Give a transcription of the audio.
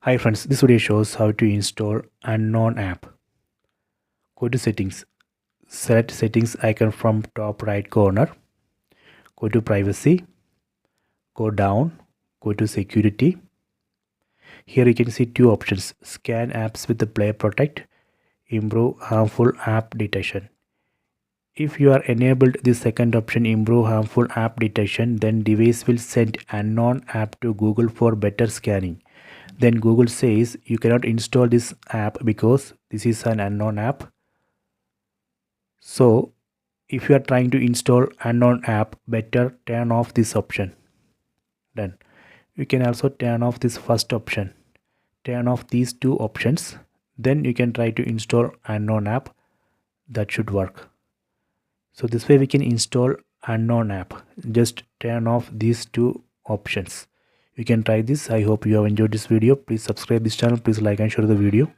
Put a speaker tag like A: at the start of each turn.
A: Hi friends, this video shows how to install unknown app. Go to settings, select settings icon from top right corner, go to privacy, go down, go to security. Here you can see two options: scan apps with the play protect, improve harmful app detection. If you are enabled the second option, improve harmful app detection, then device will send unknown app to Google for better scanning. Then Google says you cannot install this app because this is an unknown app. So if you are trying to install unknown app, better turn off this option. Then you can also turn off this first option. Turn off these two options. Then you can try to install unknown app. That should work. So this way we can install unknown app. Just turn off these two options. You can try this. I hope you have enjoyed this video. Please subscribe this channel. Please like and share the video.